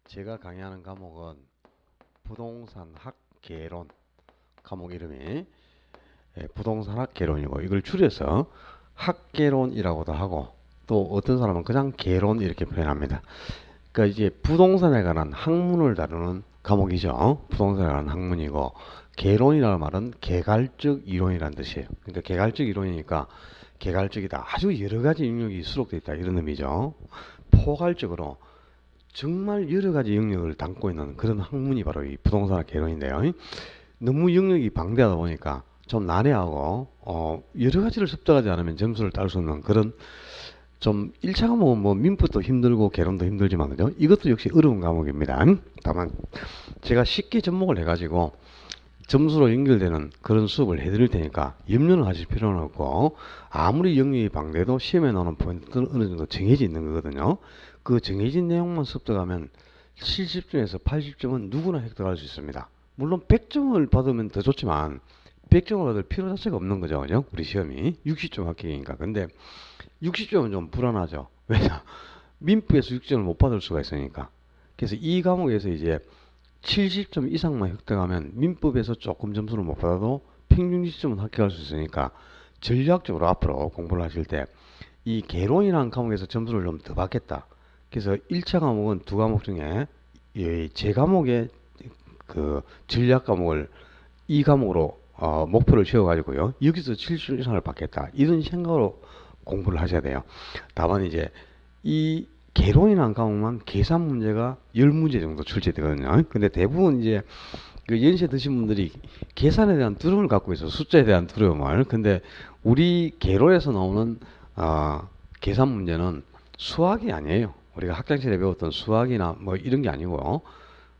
제가 강의하는 과목은 부동산학 개론, 과목 이름이 부동산학 개론이고, 이걸 줄여서 학개론이라고도 하고, 또 어떤 사람은 그냥 개론 이렇게 표현합니다. 그러니까 이제 부동산에 관한 학문을 다루는 과목이죠. 부동산에 관한 학문이고, 개론이라는 말은 개괄적 이론이라는 뜻이에요. 그러니까 개괄적 이론이니까 개괄적이다, 아주 여러 가지 영역이 수록되어 있다, 이런 의미죠. 포괄적으로 정말 여러 가지 영역을 담고 있는 그런 학문이 바로 이 부동산학 개론인데요. 너무 영역이 방대하다 보니까 좀 난해하고 여러 가지를 습득하지 않으면 점수를 딸 수 없는 그런, 좀 1차 과목은 뭐 민법도 힘들고 개론도 힘들지만 그죠? 이것도 역시 어려운 과목입니다. 다만 제가 쉽게 접목을 해가지고 점수로 연결되는 그런 수업을 해드릴 테니까 염려는 하실 필요는 없고, 아무리 영역이 방대해도 시험에 나오는 포인트는 어느 정도 정해져 있는 거거든요. 그 정해진 내용만 습득하면 70점에서 80점은 누구나 획득할 수 있습니다. 물론 100점을 받으면 더 좋지만 100점을 받을 필요 자체가 없는 거죠, 그죠? 우리 시험이 60점 합격이니까. 근데 60점은 좀 불안하죠. 왜냐? 민법에서 60점을 못 받을 수가 있으니까. 그래서 이 과목에서 이제 70점 이상만 획득하면 민법에서 조금 점수를 못 받아도 평균 지점은 합격할 수 있으니까, 전략적으로 앞으로 공부를 하실 때 이 개론이라는 과목에서 점수를 좀 더 받겠다. 그래서 1차 과목은 두 과목 중에 제 과목의 그 전략 과목을 이 과목으로 목표를 지어가지고요, 여기서 70점 이상을 받겠다, 이런 생각으로 공부를 하셔야 돼요. 다만 이제 이 개론이라는 과목만 계산 문제가 10문제 정도 출제되거든요. 근데 대부분 이제 그 연세 드신 분들이 계산에 대한 두려움을 갖고 있어, 숫자에 대한 두려움을. 근데 우리 개론에서 나오는 계산 문제는 수학이 아니에요. 우리가 학창시절에 배웠던 수학이나 뭐 이런 게 아니고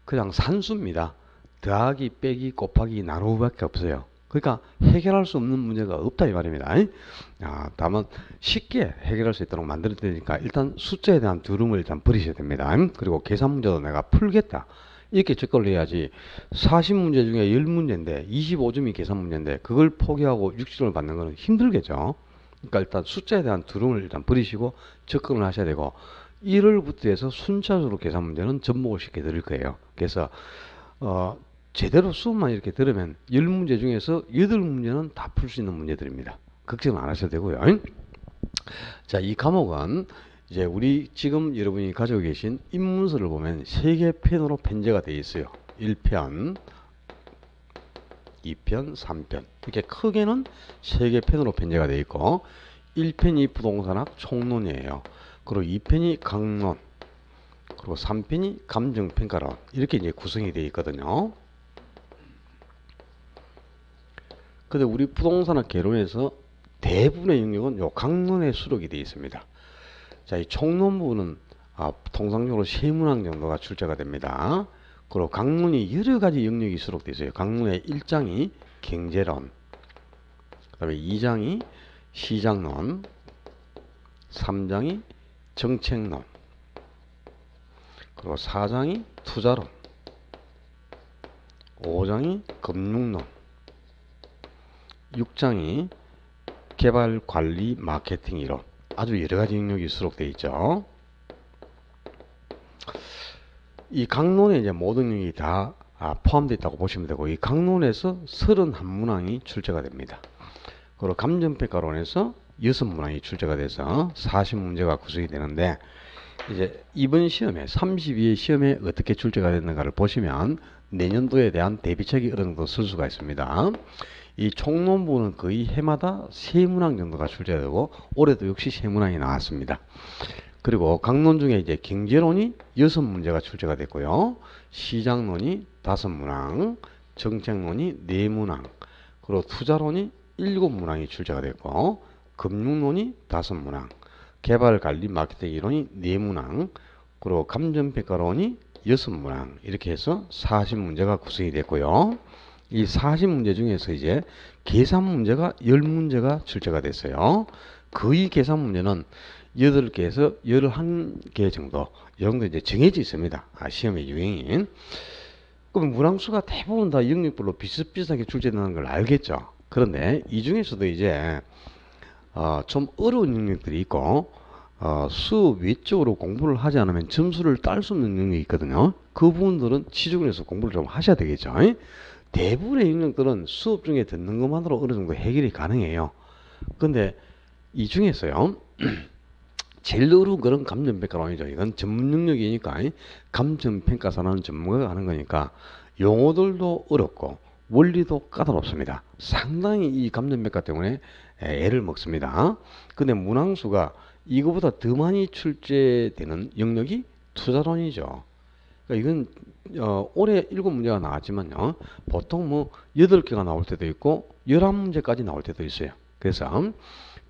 그냥 산수입니다. 더하기, 빼기, 곱하기, 나누기밖에 없어요. 그러니까 해결할 수 없는 문제가 없다, 이 말입니다. 다만 쉽게 해결할 수 있도록 만들 테니까 일단 숫자에 대한 두려움을 일단 버리셔야 됩니다. 그리고 계산 문제도 내가 풀겠다, 이렇게 접근을 해야지. 40문제 중에 10문제인데 25점이 계산 문제인데 그걸 포기하고 60점을 받는 것은 힘들겠죠. 그러니까 일단 숫자에 대한 두려움을 일단 버리시고 접근을 하셔야 되고, 1월부터 해서 순차적으로 계산 문제는 접목을 시켜 드릴 거예요. 그래서 제대로 수업만 이렇게 들으면 10문제 중에서 8문제는 다 풀 수 있는 문제들입니다. 걱정 안 하셔도 되고요. 자, 이 과목은 이제 우리 지금 여러분이 가지고 계신 입문서를 보면 3개 편으로 편제가 되어 있어요. 1편, 2편, 3편. 이렇게 크게는 3개 편으로 편제가 되어 있고, 1편이 부동산학 총론이에요. 그리고 2편이 강론, 그리고 3편이 감정평가론, 이렇게 이제 구성이 되어 있거든요. 근데 우리 부동산학 개론에서 대부분의 영역은 요 강론에 수록이 되어 있습니다. 자, 이 총론 부분은 통상적으로 세문항 정도가 출제가 됩니다. 그리고 강론이 여러 가지 영역이 수록되어 있어요. 강론의 1장이 경제론, 그 다음에 2장이 시장론, 3장이 정책론, 그리고 4장이 투자론, 5장이 금융론, 6장이 개발, 관리, 마케팅 이론, 아주 여러 가지 영역이 수록되어 있죠. 이 강론에 이제 모든 영역이 다 포함되어 있다고 보시면 되고, 이 강론에서 31문항이 출제가 됩니다. 그리고 감정평가론에서 6문항이 출제가 돼서 40문제가 구성이 되는데, 이제 이번 시험에 32회 시험에 어떻게 출제가 됐는가를 보시면 내년도에 대한 대비책이 어느 정도 쓸 수가 있습니다. 이 총론 부분은 거의 해마다 3문항 정도가 출제되고, 올해도 역시 3문항이 나왔습니다. 그리고 강론 중에 이제 경제론이 6문제가 출제가 됐고요. 시장론이 5문항, 정책론이 4문항, 그리고 투자론이 7문항이 출제가 됐고, 금융론이 5문항, 개발, 관리, 마케팅 이론이 4문항, 그리고 감정평가론이 6문항, 이렇게 해서 40문제가 구성이 됐고요. 이 40문제 중에서 이제 계산 문제가 10문제가 출제가 됐어요. 거의 계산 문제는 8개에서 11개 정도, 이 정도 이제 정해져 있습니다. 시험의 유형이. 그럼 문항수가 대부분 다 영역별로 비슷비슷하게 출제되는 걸 알겠죠. 그런데 이 중에서도 이제 좀 어려운 영역들이 있고, 수업 외적으로 공부를 하지 않으면 점수를 딸 수 없는 영역이 있거든요. 그 부분들은 치중해서 공부를 좀 하셔야 되겠죠. 대부분의 영역들은 수업 중에 듣는 것만으로 어느 정도 해결이 가능해요. 근데 이 중에서요, 제일 어려운 거는 감정평가론이죠. 이건 전문 영역이니까 감정평가사라는 전문가가 하는 거니까 용어들도 어렵고 원리도 까다롭습니다. 상당히 이 감정평가 때문에 애를 먹습니다. 근데 문항수가 이거보다 더 많이 출제되는 영역이 투자론이죠. 그러니까 이건 올해 7문제가 나왔지만요. 보통 뭐 8개가 나올 때도 있고 11문제까지 나올 때도 있어요. 그래서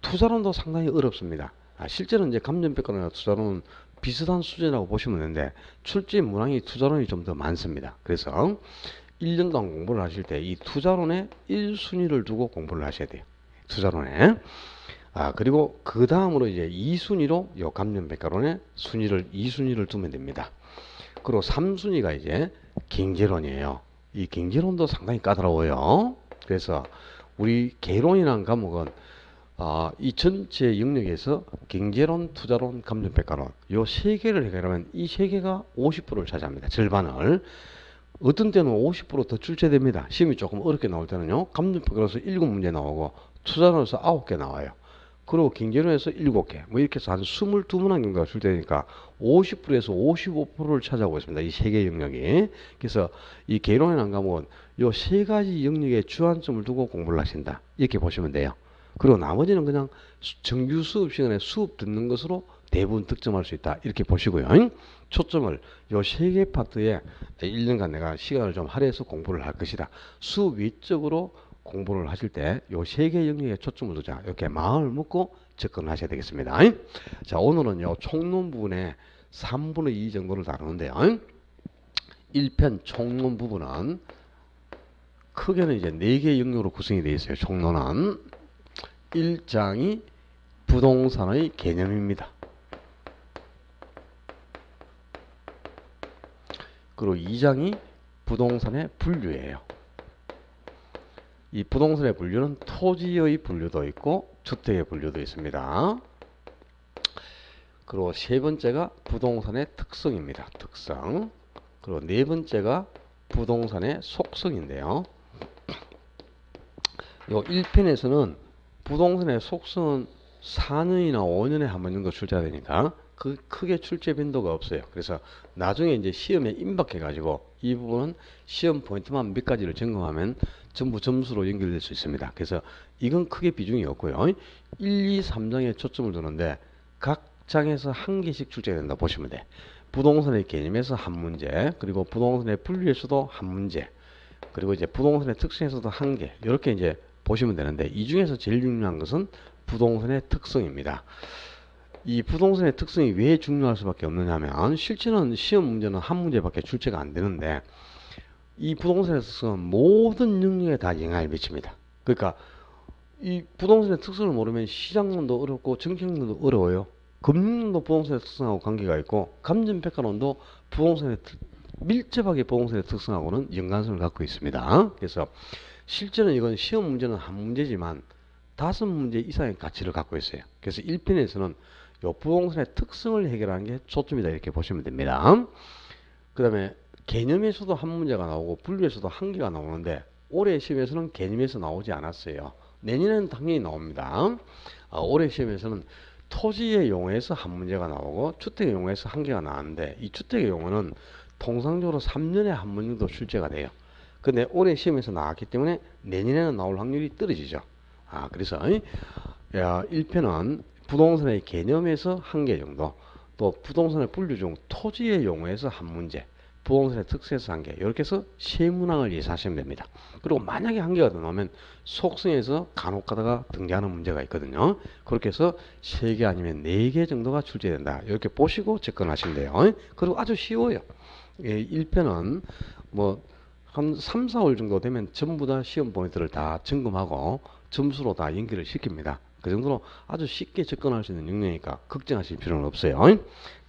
투자론도 상당히 어렵습니다. 실제로는 이제 감정평가론이나 투자론은 비슷한 수준이라고 보시면 되는데 출제 문항이 투자론이 좀 더 많습니다. 그래서 1년간 공부를 하실 때 이 투자론에 1순위를 두고 공부를 하셔야 돼요. 투자론에. 그리고 그 다음으로 이제 2순위로 요 감정평가론에 2순위를 두면 됩니다. 그리고 3순위가 이제 경제론이에요. 이 경제론도 상당히 까다로워요. 그래서 우리 개론이라는 과목은 이 전체 영역에서 경제론, 투자론, 감정평가론 요 세 개를 해결하면 이 세 개가 50%를 차지합니다. 절반을. 어떤 때는 50% 더 출제됩니다. 시험이 조금 어렵게 나올 때는요. 감정평가론에서 7문제 나오고 투자론에서 9개 나와요. 그리고 경제론에서 7개 뭐 이렇게 해서 한 22문항 정도가 출제되니까 50%에서 55%를 차지하고 있습니다. 이 세 개 영역이. 그래서 이 개론이라는 과목은 요 세 가지 영역에 주안점을 두고 공부를 하신다. 이렇게 보시면 돼요. 그리고 나머지는 그냥 정규 수업 시간에 수업 듣는 것으로 대부분 득점할 수 있다. 이렇게 보시고요. 초점을 요 세 개 파트에 1년간 내가 시간을 좀 할애해서 공부를 할 것이다. 수업 외적으로 공부를 하실 때 요 세 개 영역에 초점을 두자. 이렇게 마음을 먹고 접근을 하셔야 되겠습니다. 자, 오늘은 요 총론 부분에 3분의 2 정도를 다루는데요. 1편 총론 부분은 크게는 이제 4개 영역으로 구성이 되어 있어요. 총론은 1장이 부동산의 개념입니다. 그리고 2장이 부동산의 분류예요. 이 부동산의 분류는 토지의 분류도 있고 주택의 분류도 있습니다. 그리고 세 번째가 부동산의 특성입니다. 특성. 그리고 네 번째가 부동산의 속성인데요. 요 1편에서는 부동산의 속성은 4년이나 5년에 한 번 정도 출제가 되니까 크게 출제 빈도가 없어요. 그래서 나중에 이제 시험에 임박해 가지고 이 부분은 시험 포인트만 몇 가지를 점검하면 전부 점수로 연결될 수 있습니다. 그래서 이건 크게 비중이 없고요. 1, 2, 3장에 초점을 두는데 각 장에서 한 개씩 출제가 된다 보시면 돼. 부동산의 개념에서 한 문제, 그리고 부동산의 분류에서도 한 문제, 그리고 이제 부동산의 특성에서도 한 개, 이렇게 이제 보시면 되는데 이 중에서 제일 중요한 것은 부동산의 특성입니다. 이 부동산의 특성이 왜 중요할 수밖에 없느냐면 실제는 시험 문제는 한 문제밖에 출제가 안 되는데 이 부동산의 특성은 모든 영역에 다 영향을 미칩니다. 그러니까 이 부동산의 특성을 모르면 시장론도 어렵고 정책론도 어려워요. 금융론도 부동산의 특성하고 관계가 있고 감정평가론도 밀접하게 부동산의 특성하고는 연관성을 갖고 있습니다. 그래서 실제는 이건 시험 문제는 한 문제지만 5문제 이상의 가치를 갖고 있어요. 그래서 1편에서는 요 부동산의 특성을 해결하는 게 초점이다 이렇게 보시면 됩니다. 그 다음에 개념에서도 한 문제가 나오고 분류에서도 한 개가 나오는데 올해 시험에서는 개념에서 나오지 않았어요. 내년에는 당연히 나옵니다. 올해 시험에서는 토지의 용어에서 한 문제가 나오고 주택의 용어에서 한 개가 나왔는데 이 주택의 용어는 통상적으로 3년에 한 번 정도 출제가 돼요. 근데 올해 시험에서 나왔기 때문에 내년에는 나올 확률이 떨어지죠. 그래서 1편은 부동산의 개념에서 한 개 정도, 또 부동산의 분류 중 토지의 용어에서 한 문제, 부동산의 특성에서 한 개, 이렇게 해서 세 문항을 예상하시면 됩니다. 그리고 만약에 한 개가 더 나오면 속성에서 간혹 가다가 등장하는 문제가 있거든요. 그렇게 해서 3개 아니면 4개 정도가 출제된다. 이렇게 보시고 접근하시면 돼요. 그리고 아주 쉬워요. 1편은 뭐 한 3, 4월 정도 되면 전부 다 시험 포인트를 다 점검하고 점수로 다 연결을 시킵니다. 그 정도로 아주 쉽게 접근할 수 있는 영역이니까 걱정하실 필요는 없어요.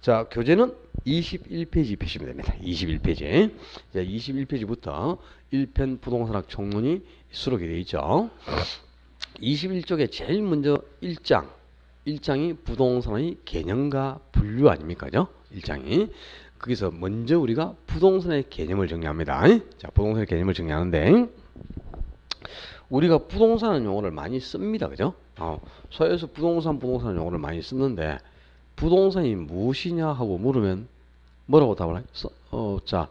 자, 교재는 21페이지 펴시면 됩니다. 21페이지. 자, 21페이지부터 1편 부동산학 총론이 수록이 되어 있죠. 21쪽에 제일 먼저 1장 1장이 부동산의 개념과 분류 아닙니까? 죠? 1장이. 거기서 먼저 우리가 부동산의 개념을 정리합니다. 자, 부동산의 개념을 정리하는데 우리가 부동산은 용어를 많이 씁니다. 그죠? 사회에서 부동산 용어를 많이 쓰는데 부동산이 무엇이냐 하고 물으면 뭐라고 답을 해요? 자,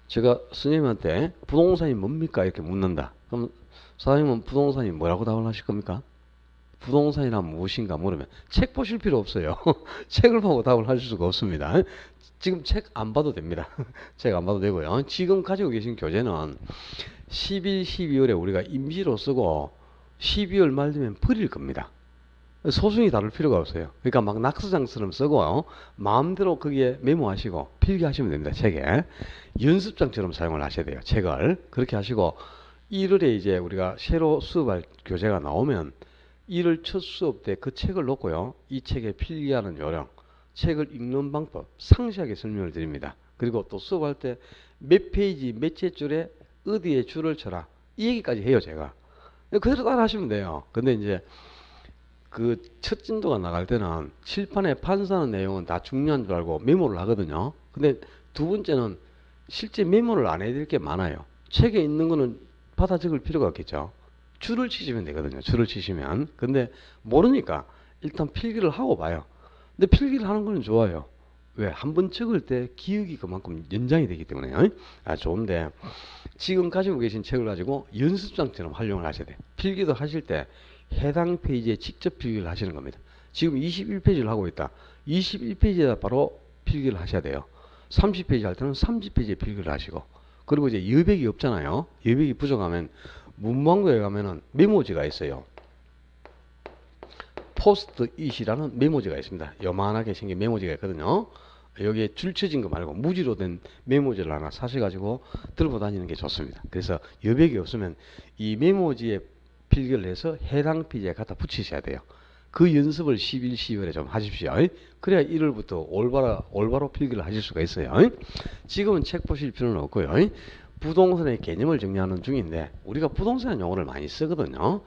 제가 선생님한테 부동산이 뭡니까? 이렇게 묻는다. 그럼 사장님은 부동산이 뭐라고 답을 하실 겁니까? 부동산이란 무엇인가 물으면 책 보실 필요 없어요. 책을 보고 답을 하실 수가 없습니다. 지금 책 안 봐도 됩니다. 책 안 봐도 되고요. 지금 가지고 계신 교재는 11, 12월에 우리가 임시로 쓰고 12월 말 되면 버릴 겁니다. 소중히 다룰 필요가 없어요. 그러니까 막 낙서장처럼 쓰고 마음대로 거기에 메모하시고 필기하시면 됩니다. 책에. 연습장처럼 사용을 하셔야 돼요. 책을. 그렇게 하시고 1월에 이제 우리가 새로 수업할 교재가 나오면 1월 첫 수업 때 그 책을 놓고요. 이 책에 필기하는 요령, 책을 읽는 방법 상세하게 설명을 드립니다. 그리고 또 수업할 때 몇 페이지 몇째 줄에 어디에 줄을 쳐라 이 얘기까지 해요. 제가 그대로 따라 하시면 돼요. 근데 이제 그 첫 진도가 나갈 때는 칠판에 판사하는 내용은 다 중요한 줄 알고 메모를 하거든요. 근데 두 번째는 실제 메모를 안 해야 될 게 많아요. 책에 있는 거는 받아 적을 필요가 없겠죠. 줄을 치시면 되거든요. 줄을 치시면. 근데 모르니까 일단 필기를 하고 봐요. 근데 필기를 하는 거는 좋아요. 왜? 한번 적을 때 기억이 그만큼 연장이 되기 때문에 좋은데 지금 가지고 계신 책을 가지고 연습장처럼 활용을 하셔야 돼요. 필기도 하실 때 해당 페이지에 직접 필기를 하시는 겁니다. 지금 21페이지를 하고 있다. 21페이지에다 바로 필기를 하셔야 돼요. 30페이지 할 때는 30페이지에 필기를 하시고 그리고 이제 여백이 없잖아요. 여백이 부족하면 문방구에 가면은 메모지가 있어요. 포스트잇이라는 메모지가 있습니다. 요만하게 생긴 메모지가 있거든요. 여기에 줄 쳐진 거 말고 무지로 된 메모지를 하나 사셔가지고 들고 다니는 게 좋습니다. 그래서 여백이 없으면 이 메모지에 필기를 해서 해당 페이지에 갖다 붙이셔야 돼요. 그 연습을 11, 12월에 좀 하십시오. 그래야 1월부터 올바로 필기를 하실 수가 있어요. 지금은 책 보실 필요는 없고요. 부동산의 개념을 정리하는 중인데 우리가 부동산 용어를 많이 쓰거든요.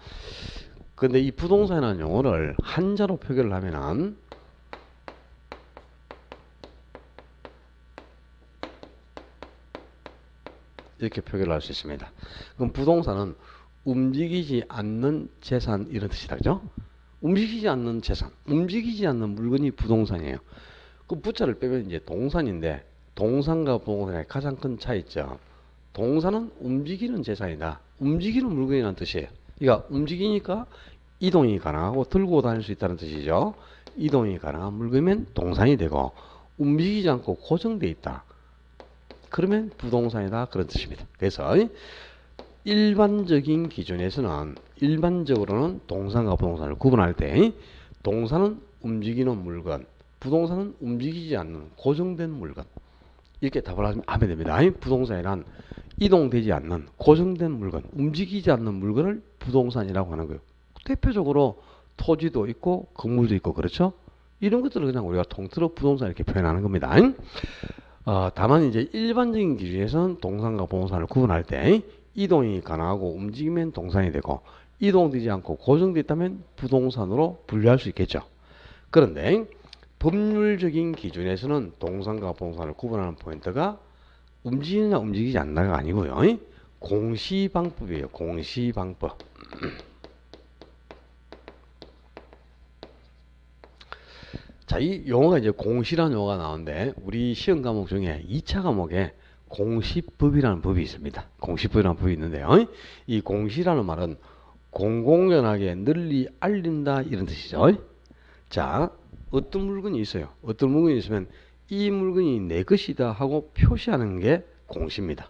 근데 이 부동산이라는 용어를 한자로 표기를 하면은 이렇게 표기를 할 수 있습니다. 그럼 부동산은 움직이지 않는 재산 이런 뜻이다. 그죠? 움직이지 않는 재산, 움직이지 않는 물건이 부동산이에요. 그 부자를 빼면 이제 동산인데 동산과 부동산의 가장 큰 차이점. 동산은 움직이는 재산이다. 움직이는 물건이라는 뜻이에요. 그러니까 움직이니까 이동이 가능하고 들고 다닐 수 있다는 뜻이죠. 이동이 가능한 물건이면 동산이 되고 움직이지 않고 고정되어 있다. 그러면 부동산이다 그런 뜻입니다. 그래서 일반적인 기준에서는 일반적으로는 동산과 부동산을 구분할 때 동산은 움직이는 물건, 부동산은 움직이지 않는 고정된 물건 이렇게 답을 하면 됩니다. 부동산이란 이동되지 않는 고정된 물건, 움직이지 않는 물건을 부동산이라고 하는 거예요. 대표적으로 토지도 있고 건물도 있고 그렇죠? 이런 것들을 그냥 우리가 통틀어 부동산 이렇게 표현하는 겁니다. 다만 이제 일반적인 기준에서는 동산과 부동산을 구분할 때 이동이 가능하고 움직이면 동산이 되고 이동되지 않고 고정되어 있다면 부동산으로 분류할 수 있겠죠. 그런데 법률적인 기준에서는 동산과 부동산을 구분하는 포인트가 움직이느냐 움직이지 않나가 아니고요. 공시방법이에요. 공시방법. 자, 이 용어가 이제 공시라는 용어가 나오는데 우리 시험 과목 중에 2차 과목에 공시법이라는 법이 있습니다. 공시법이라는 법이 있는데요. 이 공시라는 말은 공공연하게 널리 알린다 이런 뜻이죠. 자, 어떤 물건이 있어요. 어떤 물건이 있으면 이 물건이 내 것이다 하고 표시하는 게 공시입니다.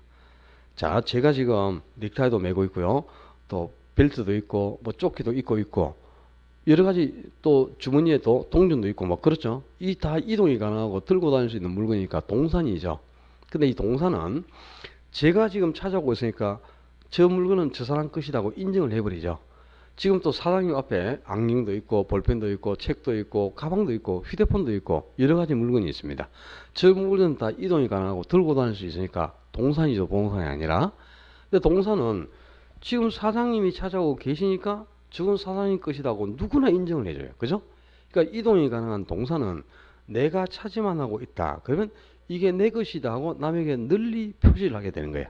자, 제가 지금 넥타이도 메고 있고요. 또 벨트도 있고 뭐 조끼도 입고 있고 여러 가지 또 주머니에도 동전도 있고 뭐 그렇죠. 이 다 이동이 가능하고 들고 다닐 수 있는 물건이니까 동산이죠. 근데 이 동산은 제가 지금 찾아오고 있으니까 저 물건은 저 사람 것이라고 인정을 해버리죠. 지금 또 사장님 앞에 안경도 있고 볼펜도 있고 책도 있고 가방도 있고 휴대폰도 있고 여러 가지 물건이 있습니다. 저 물건은 다 이동이 가능하고 들고 다닐 수 있으니까 동산이죠. 부동산이 아니라. 근데 동산은 지금 사장님이 찾아오고 계시니까 저건 사장님 것이라고 누구나 인정을 해줘요. 그죠? 그러니까 이동이 가능한 동사는 내가 차지만 하고 있다. 그러면 이게 내 것이다 하고 남에게 널리 표시를 하게 되는 거야.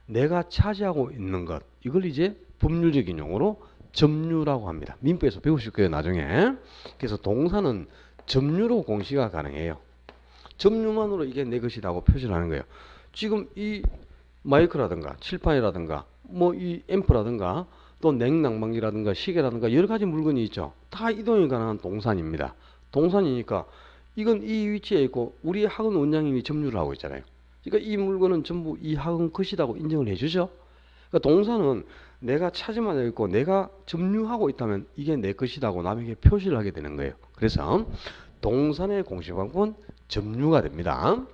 내가 차지하고 있는 것. 이걸 이제 법률적인 용어로 점유라고 합니다. 민법에서 배우실 거예요, 나중에. 그래서 동사는 점유로 공시가 가능해요. 점유만으로 이게 내 것이다 하고 표시를 하는 거예요. 지금 이 마이크라든가 칠판이라든가 뭐 이 앰프라든가 또 냉난방기라든가 시계라든가 여러 가지 물건이 있죠. 다 이동이 가능한 동산입니다. 동산이니까 이건 이 위치에 있고 우리 학원 원장님이 점유를 하고 있잖아요. 그러니까 이 물건은 전부 이 학원 것이라고 인정을 해주죠. 그러니까 동사는 내가 차지만 하고 있고 내가 점유하고 있다면 이게 내 것이라고 남에게 표시를 하게 되는 거예요. 그래서 동산의 공시 방법은 점유가 됩니다.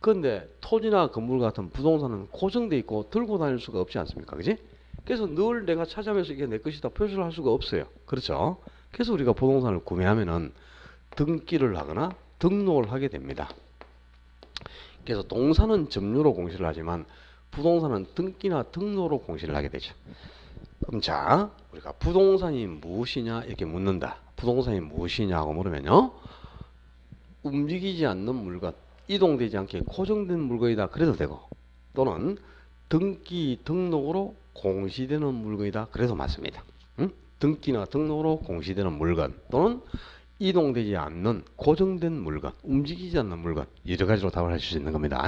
그런데 토지나 건물 같은 부동산은 고정돼 있고 들고 다닐 수가 없지 않습니까? 그지? 그래서 늘 내가 차지하면서 이게 내 것이다 표시를 할 수가 없어요. 그렇죠? 그래서 우리가 부동산을 구매하면은 등기를 하거나 등록을 하게 됩니다. 그래서 동사는 점유로 공시를 하지만 부동산은 등기나 등록으로 공시를 하게 되죠. 그럼 자, 우리가 부동산이 무엇이냐 이렇게 묻는다. 부동산이 무엇이냐고 물으면요. 움직이지 않는 물건, 이동되지 않게 고정된 물건이다 그래도 되고, 또는 등기, 등록으로 공시되는 물건이다 그래도 맞습니다. 응? 등기나 등록으로 공시되는 물건 또는 이동되지 않는 고정된 물건, 움직이지 않는 물건, 여러 가지로 답을 하실 수 있는 겁니다.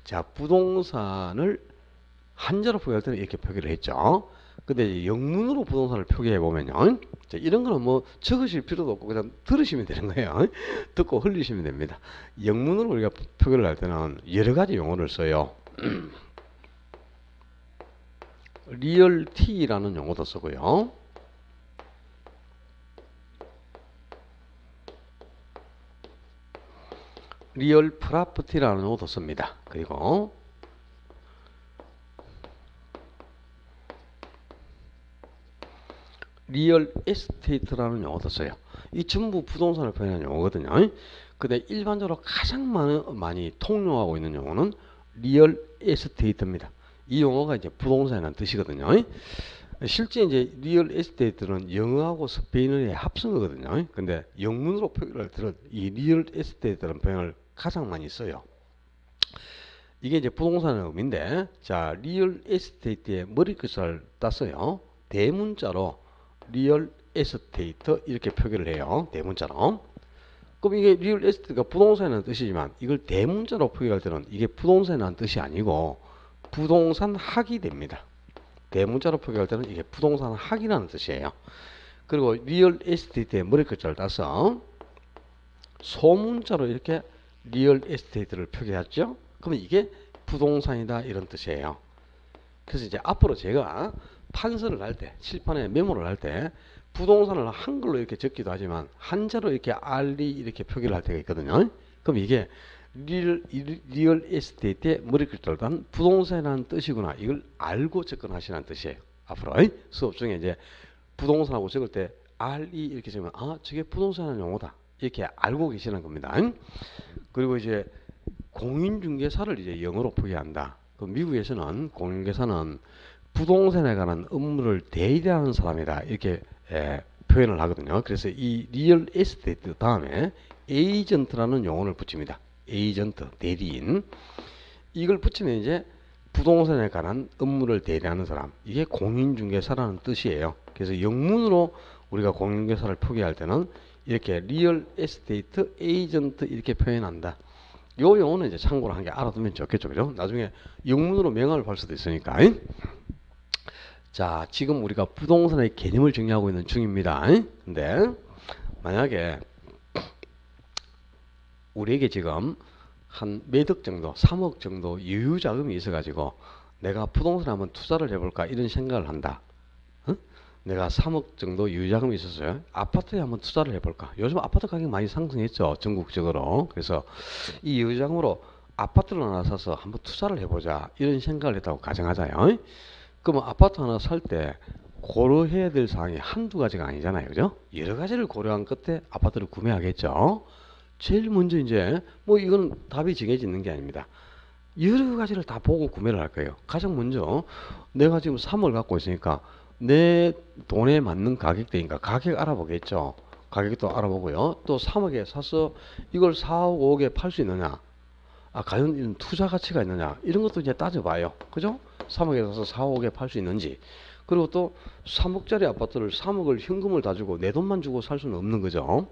자, 부동산을 한자로 표기할 때는 이렇게 표기를 했죠. 근데 영문으로 부동산을 표기해 보면요, 자, 이런 거는 뭐 적으실 필요도 없고 그냥 들으시면 되는 거예요. 듣고 흘리시면 됩니다. 영문으로 우리가 표기를 할 때는 여러 가지 용어를 써요. 리얼티라는 용어도 쓰고요. 리얼 프로퍼티라는 용어도 씁니다. 그리고 리얼 에스테이트라는 용어도 써요. 이 전부 부동산을 표현하는 용어거든요. 근데 일반적으로 가장 많이 통용하고 있는 용어는 리얼 에스테이트입니다. 이 용어가 이제 부동산이라는 뜻이거든요. 실제 이제 리얼 에스테이트는 영어하고 스페인어의 합성어거든요. 근데 영문으로 표현할 때는 이 리얼 에스테이트라는 표현을 가장 많이 써요. 이게 이제 부동산의 의미인데, 자, 리얼 에스테이트의 머리끝을 땄어요. 대문자로 리얼 에스테이트 이렇게 표기를 해요. 대문자로. 그럼 이게 리얼 에스테이트가 부동산이라는 뜻이지만 이걸 대문자로 표기할 때는 이게 부동산이라는 뜻이 아니고 부동산 학이 됩니다. 대문자로 표기할 때는 이게 부동산 학이라는 뜻이에요. 그리고 리얼 에스테이트의 머리끝자를 따서 소문자로 이렇게 리얼 에스테이트를 표기하죠. 그러면 이게 부동산이다 이런 뜻이에요. 그래서 이제 앞으로 제가 판서를 할 때, 칠판에 메모를 할 때 부동산을 한글로 이렇게 적기도 하지만 한자로 이렇게 알리 이렇게 표기를 할 때가 있거든요. 그럼 이게 리얼 에스테이트의 머리글자를 단 부동산이라는 뜻이구나. 이걸 알고 접근하시라는 뜻이에요. 앞으로 수업 중에 이제 부동산하고 적을 때 RE 이렇게 적으면 아, 저게 부동산이라는 용어다. 이렇게 알고 계시는 겁니다. 그리고 이제 공인중개사를 이제 영어로 표기한다. 그 미국에서는 공인중개사는 부동산에 관한 업무를 대리하는 사람이다. 이렇게 표현을 하거든요. 그래서 이 리얼 에스테이트 다음에 에이전트라는 용어를 붙입니다. 에이전트, 대리인. 이걸 붙이면 이제 부동산에 관한 업무를 대리하는 사람. 이게 공인중개사라는 뜻이에요. 그래서 영문으로 우리가 공인중개사를 표기할 때는 이렇게 리얼 에스테이트 에이전트 이렇게 표현한다. 요 용어는 이제 참고로 한 개 알아두면 좋겠죠. 그죠? 나중에 영문으로 명함을 팔 수도 있으니까. 자, 지금 우리가 부동산의 개념을 정리하고 있는 중입니다. 근데 만약에 우리에게 지금 한 몇억 정도, 3억 정도 유유 자금이 있어가지고 내가 부동산에 한번 투자를 해볼까 이런 생각을 한다. 내가 3억 정도 유유 자금이 있었어요. 아파트에 한번 투자를 해볼까. 요즘 아파트 가격 많이 상승했죠, 전국적으로. 그래서 이 유유 자금으로 아파트를 하나 사서 한번 투자를 해보자 이런 생각을 했다고 가정하자요. 그러면 아파트 하나 살 때 고려해야 될 사항이 한두 가지가 아니잖아요. 그죠? 여러 가지를 고려한 끝에 아파트를 구매하겠죠. 제일 먼저 이제 뭐 이건 답이 정해지는 게 아닙니다. 여러 가지를 다 보고 구매를 할 거예요. 가장 먼저 내가 지금 3억을 갖고 있으니까 내 돈에 맞는 가격대니까 가격 알아보겠죠. 가격도 알아보고요. 또 3억에 사서 이걸 4억, 5억에 팔 수 있느냐? 과연 이런 투자 가치가 있느냐? 이런 것도 이제 따져봐요. 그죠? 3억에 사서 4억에 팔 수 있는지. 그리고 또 3억짜리 아파트를 3억을 현금을 다 주고 내 돈만 주고 살 수는 없는 거죠.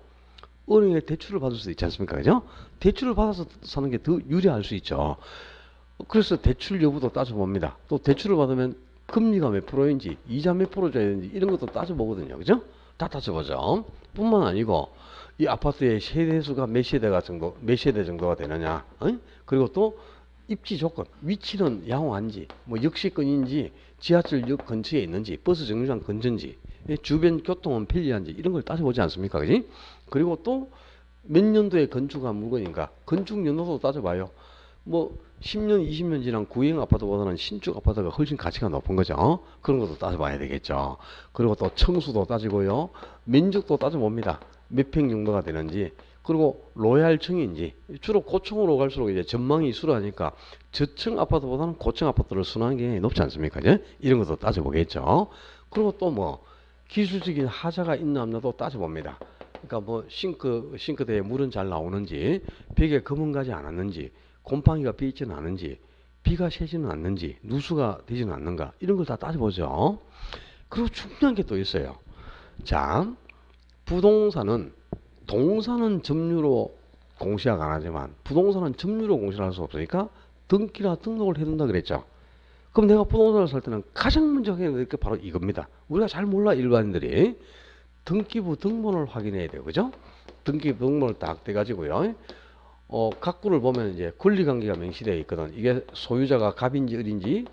은행에 대출을 받을 수도 있지 않습니까? 그죠? 대출을 받아서 사는 게 더 유리할 수 있죠. 그래서 대출 여부도 따져봅니다. 또 대출을 받으면 금리가 몇 프로인지, 이자 몇 프로 줘야 되는지 이런 것도 따져보거든요. 그죠? 다 따져보죠. 뿐만 아니고 이 아파트의 세대수가 몇 세대 정도가 되느냐. 그리고 또 입지 조건, 위치는 양호한지, 뭐 역세권인지, 지하철역 근처에 있는지, 버스 정류장 근처인지, 주변 교통은 편리한지 이런 걸 따져보지 않습니까? 그지? 그리고 또 몇 년도에 건축한 물건인가, 건축 연도도 따져봐요. 뭐 10년, 20년 지난 구형 아파트보다는 신축 아파트가 훨씬 가치가 높은 거죠. 그런 것도 따져봐야 되겠죠. 그리고 또 청수도 따지고요. 면적도 따져봅니다. 몇 평 정도가 되는지. 그리고 로얄층인지. 주로 고층으로 갈수록 이제 전망이 이수하니까 저층 아파트보다는 고층 아파트를 선호하는 게 높지 않습니까? 이제? 이런 것도 따져보겠죠. 그리고 또 뭐 기술적인 하자가 있나 없나도 따져봅니다. 그러니까 뭐 싱크대에 물은 잘 나오는지, 벽에 검은 가지 않았는지, 곰팡이가 비있지는 않은지, 비가 새지는 않는지, 누수가 되지는 않는가 이런 걸 다 따져보죠. 그리고 중요한 게 또 있어요. 자, 부동산은 동산은 점유로 공시약 안 하지만 부동산은 점유로 공시를 할 수 없으니까 등기나 등록을 해둔다 그랬죠. 그럼 내가 부동산을 살 때는 가장 먼저 해야 될 게 바로 이겁니다. 우리가 잘 몰라 일반인들이. 등기부 등본을 확인해야 돼요. 그죠? 등기부 등본을 딱 떼가지고요. 각구를 보면 이제 권리관계가 명시되어 있거든. 이게 소유자가 갑인지 을인지,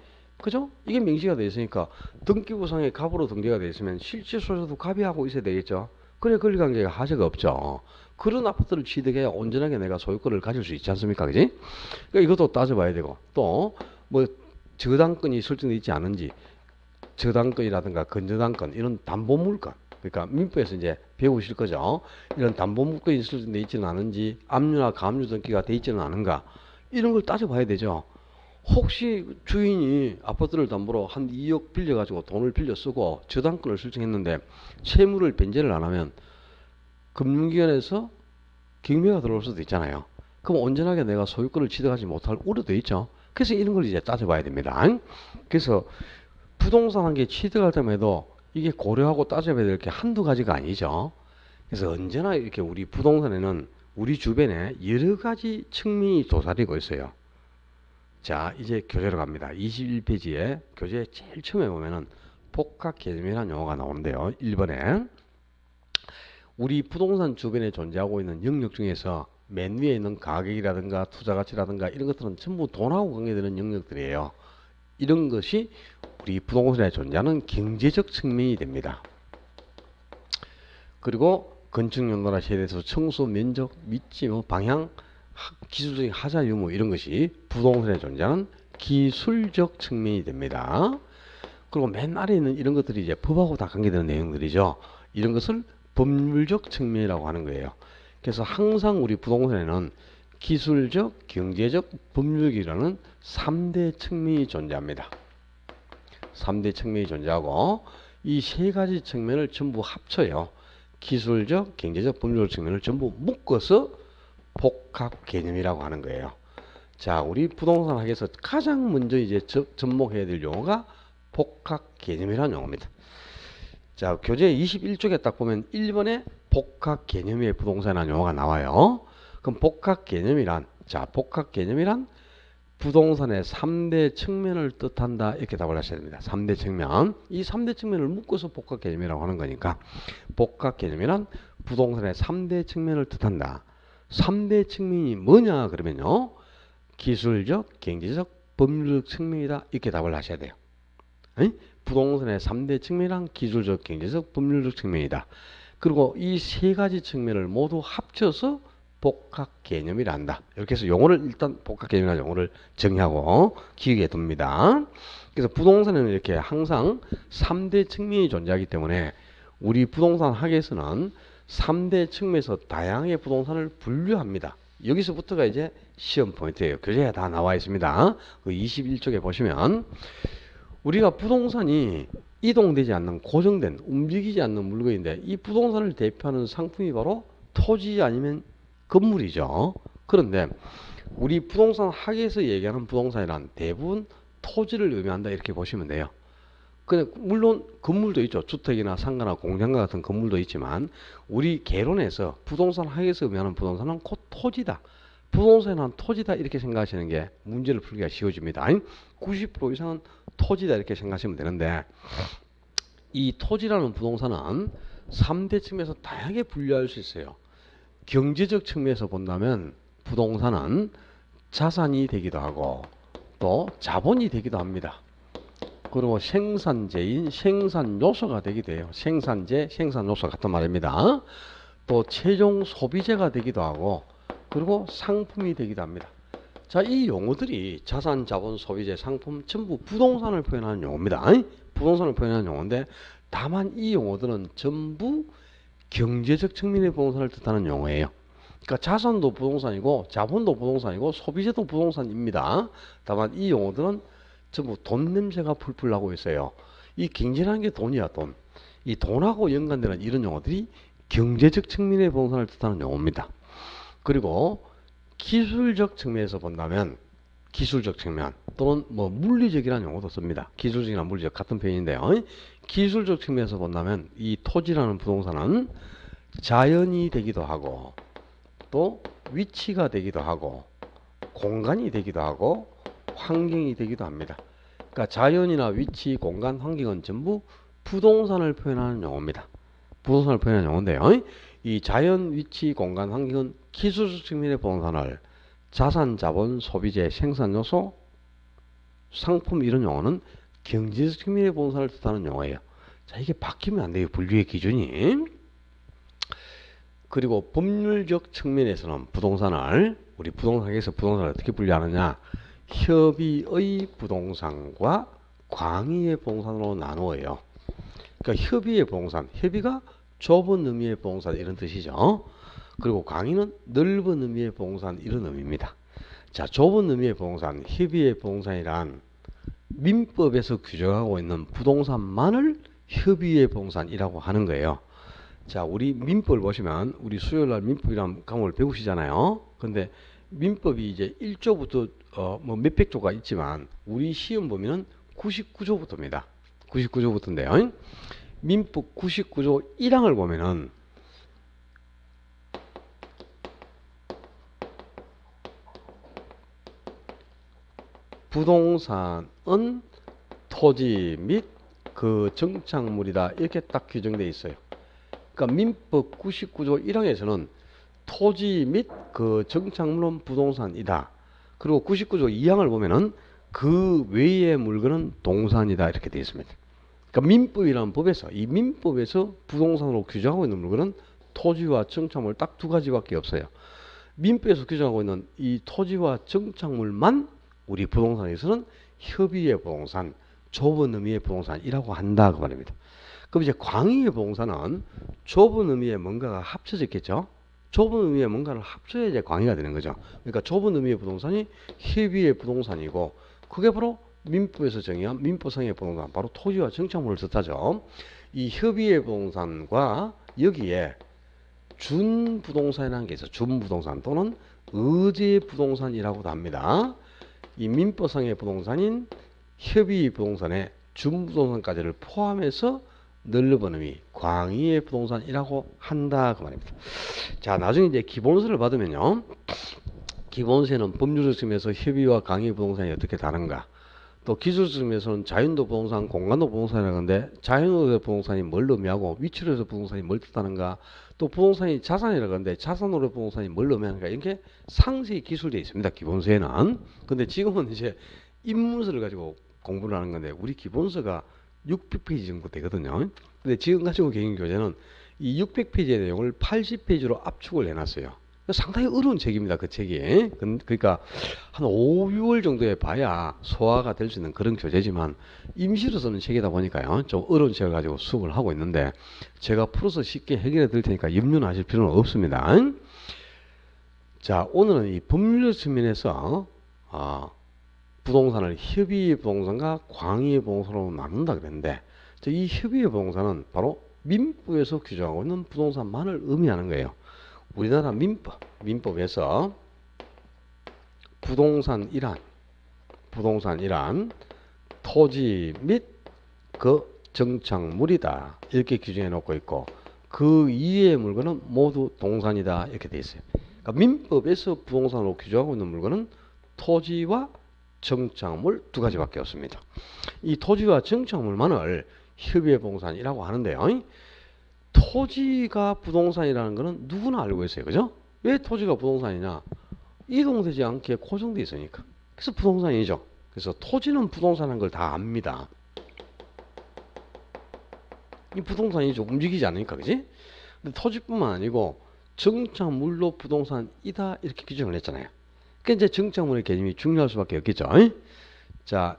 그죠? 이게 명시가 되어 있으니까 등기부상에 갑으로 등기가 되어 있으면 실제 소유자도 갑이 하고 있어야 되겠죠. 그래 권리관계가 하자가 없죠. 그런 아파트를 취득해야 온전하게 내가 소유권을 가질 수 있지 않습니까? 그지? 그러니까 이것도 따져봐야 되고, 또 뭐 저당권이 설정되어 있지 않은지, 저당권이라든가 근저당권 이런 담보물권, 그러니까 민법에서 이제 배우실 거죠. 이런 담보물권이 설정되어 있지는 않은지, 압류나 가압류 등기가 되어 있지는 않은가 이런 걸 따져봐야 되죠. 혹시 주인이 아파트를 담보로 한 2억 빌려가지고 돈을 빌려 쓰고 저당권을 설정했는데 채무를 변제를 안 하면 금융기관에서 경매가 들어올 수도 있잖아요. 그럼 온전하게 내가 소유권을 취득하지 못할 우려도 있죠. 그래서 이런 걸 이제 따져봐야 됩니다. 그래서 부동산 한 개 취득할 때에도 이게 고려하고 따져봐야 될 게 한두 가지가 아니죠. 그래서 언제나 이렇게 우리 부동산에는 우리 주변에 여러 가지 측면이 도사리고 있어요. 자, 이제 교재로 갑니다. 21페이지에 교재 제일 처음에 보면은 복합 개념이라는 용어가 나오는데요. 1번에 우리 부동산 주변에 존재하고 있는 영역 중에서 맨 위에 있는 가격이라든가 투자 가치라든가 이런 것들은 전부 돈하고 관계되는 영역들이에요. 이런 것이 우리 부동산에 존재하는 경제적 측면이 됩니다. 그리고 건축 용도나 세대수, 청소, 면적, 위치, 방향, 기술적인 하자 유무 이런 것이 부동산에 존재하는 기술적 측면이 됩니다. 그리고 맨 아래에 있는 이런 것들이 이제 법하고 다 관계되는 내용들이죠. 이런 것을 법률적 측면이라고 하는 거예요. 그래서 항상 우리 부동산에는 기술적, 경제적, 법률이라는 3대 측면이 존재합니다. 3대 측면이 존재하고 이 세 가지 측면을 전부 합쳐요. 기술적, 경제적, 법률적 측면을 전부 묶어서 복합 개념이라고 하는 거예요. 자, 우리 부동산 학에서 가장 먼저 이제 접목해야 될 용어가 복합 개념이라는 용어입니다. 자, 교재 21쪽에 딱 보면 1번에 복합 개념의 부동산이라는 용어가 나와요. 그럼 복합 개념이란, 자, 복합 개념이란 부동산의 3대 측면을 뜻한다. 이렇게 답을 하셔야 됩니다. 3대 측면. 이 3대 측면을 묶어서 복합 개념이라고 하는 거니까 복합 개념이란 부동산의 3대 측면을 뜻한다. 3대 측면이 뭐냐 그러면요. 기술적, 경제적, 법률적 측면이다. 이렇게 답을 하셔야 돼요. 부동산의 3대 측면이란 기술적, 경제적, 법률적 측면이다. 그리고 이 세 가지 측면을 모두 합쳐서 복합 개념이라 한다. 이렇게 해서 용어를 일단 복합 개념이라는 용어를 정의하고 기억에 둡니다. 그래서 부동산에는 이렇게 항상 3대 측면이 존재하기 때문에 우리 부동산 학에서는 3대 측면에서 다양하게 부동산을 분류합니다. 여기서부터가 이제 시험 포인트예요. 교재에 다 나와 있습니다. 그 21쪽에 보시면 우리가 부동산이 이동되지 않는 고정된 움직이지 않는 물건인데 이 부동산을 대표하는 상품이 바로 토지 아니면 건물이죠. 그런데 우리 부동산 학에서 얘기하는 부동산이란 대부분 토지를 의미한다 이렇게 보시면 돼요. 근데 물론 건물도 있죠. 주택이나 상가나 공장과 같은 건물도 있지만 우리 개론에서 부동산 학에서 의미하는 부동산은 곧 토지다. 부동산은 토지다 이렇게 생각하시는 게 문제를 풀기가 쉬워집니다. 90% 이상은 토지다 이렇게 생각하시면 되는데 이 토지라는 부동산은 3대 측면에서 다양하게 분류할 수 있어요. 경제적 측면에서 본다면 부동산은 자산이 되기도 하고 또 자본이 되기도 합니다. 그리고 생산재인 생산 요소가 되기도 해요. 생산재, 생산 요소 같은 말입니다. 또 최종 소비재가 되기도 하고 그리고 상품이 되기도 합니다. 자, 이 용어들이 자산, 자본, 소비재, 상품 전부 부동산을 표현하는 용어입니다. 부동산을 표현하는 용어인데 다만 이 용어들은 전부 경제적 측면의 부동산을 뜻하는 용어예요. 그러니까 자산도 부동산이고 자본도 부동산이고 소비재도 부동산입니다. 다만 이 용어들은 전부 돈 냄새가 풀풀 나고 있어요. 이 경제라는 게 돈이야, 돈. 이 돈하고 연관되는 이런 용어들이 경제적 측면의 부동산을 뜻하는 용어입니다. 그리고 기술적 측면에서 본다면 기술적 측면 또는 뭐 물리적이라는 용어도 씁니다. 기술적이나 물리적 같은 표현인데요. 기술적 측면에서 본다면 이 토지라는 부동산은 자연이 되기도 하고 또 위치가 되기도 하고 공간이 되기도 하고 환경이 되기도 합니다. 그러니까 자연이나 위치, 공간, 환경은 전부 부동산을 표현하는 용어입니다. 부동산을 표현하는 용어인데요. 이 자연, 위치, 공간, 환경은 기술적 측면의 부동산을 자산, 자본, 소비재, 생산 요소, 상품 이런 용어는 경제적 측면의 부동산을 뜻하는 용어예요. 자, 이게 바뀌면 안 돼요. 분류의 기준이. 그리고 법률적 측면에서는 부동산을 우리 부동산에서 부동산을 어떻게 분류하느냐? 협의의 부동산과 광의의 부동산으로 나누어요. 그러니까 협의의 부동산, 협의가 좁은 의미의 부동산 이런 뜻이죠. 그리고 광의는 넓은 의미의 부동산 이런 의미입니다. 자, 좁은 의미의 부동산, 협의의 부동산이란 민법에서 규정하고 있는 부동산만을 협의의 부동산이라고 하는 거예요. 자, 우리 민법을 보시면 우리 수요일날 민법이라는 과목을 배우시잖아요. 근데 민법이 이제 1조부터 뭐 몇백 조가 있지만 우리 시험 보면은 99조부터입니다. 99조부터인데요. 민법 99조 1항을 보면은 부동산은 토지 및 그 정착물이다 이렇게 딱 규정되어 있어요. 그러니까 민법 99조 1항에서는 토지 및 그 정착물은 부동산이다. 그리고 99조 2항을 보면은 그 외의 물건은 동산이다 이렇게 되어 있습니다. 그러니까 민법이라는 법에서 이 민법에서 부동산으로 규정하고 있는 물건은 토지와 정착물 딱 두 가지밖에 없어요. 민법에서 규정하고 있는 이 토지와 정착물만 우리 부동산에서는 협의의 부동산, 좁은 의미의 부동산이라고 한다 그 말입니다. 그럼 이제 광의의 부동산은 좁은 의미의 뭔가가 합쳐졌겠죠. 좁은 의미의 뭔가를 합쳐야 이제 광의가 되는 거죠. 그러니까 좁은 의미의 부동산이 협의의 부동산이고 그게 바로 민법에서 정의한 민법상의 부동산, 바로 토지와 정착물을 뜻하죠. 이 협의의 부동산과 여기에 준부동산이라는 게 있어요. 준부동산 또는 의제 부동산이라고도 합니다. 이 민법상의 부동산인 협의 부동산에 준부동산까지를 포함해서 넓은 의미, 광의의 부동산이라고 한다 그 말입니다. 자, 나중에 이제 기본서를 받으면요. 기본서에는 법률적 측면에서 협의와 광의의 부동산이 어떻게 다른가? 또 기술적 측면에서는 자연도 부동산, 공간도 부동산이라고 하는데 자연으로의 부동산이 뭘 의미하고 위치로의 부동산이 뭘 뜻하는가? 또 부동산이 자산이라고 하는데 자산으로의 부동산이 뭘 의미하는가? 이렇게 상세히 기술되어 있습니다. 기본서에는. 근데 지금은 이제 입문서를 가지고 공부를 하는 건데 우리 기본서가 600페이지 정도 되거든요. 근데 지금 가지고 계신 교재는 이 600페이지의 내용을 80페이지로 압축을 해놨어요. 상당히 어려운 책입니다. 그 책이. 그러니까 한 5, 6월 정도에 봐야 소화가 될 수 있는 그런 교재지만 임시로 쓰는 책이다 보니까요. 좀 어려운 책을 가지고 수업을 하고 있는데 제가 풀어서 쉽게 해결해 드릴 테니까 염려는 하실 필요는 없습니다. 자, 오늘은 이 법률 측면에서 부동산을 협의의 부동산과 광의의 부동산으로 나눈다 그랬는데 이 협의의 부동산은 바로 민법에서 규정하고 있는 부동산만을 의미하는 거예요. 우리나라 민법에서 부동산이란 토지 및 그 정착물이다 이렇게 규정해 놓고 있고, 그 이외의 물건은 모두 동산이다 이렇게 돼 있어요. 그러니까 민법에서 부동산으로 규정하고 있는 물건은 토지와 정착물 두 가지밖에 없습니다. 이 토지와 정착물만을 협의의 부동산이라고 하는데요. 토지가 부동산이라는 것은 누구나 알고 있어요. 그죠? 왜 토지가 부동산이냐? 이동되지 않게 고정되어 있으니까. 그래서 부동산이죠. 그래서 토지는 부동산인 걸 다 압니다. 이 부동산이죠. 움직이지 않으니까. 그지? 근데 토지뿐만 아니고 정착물로 부동산이다 이렇게 규정을 했잖아요. 그러니까 이제 정착물의 개념이 중요할 수밖에 없겠죠. 자,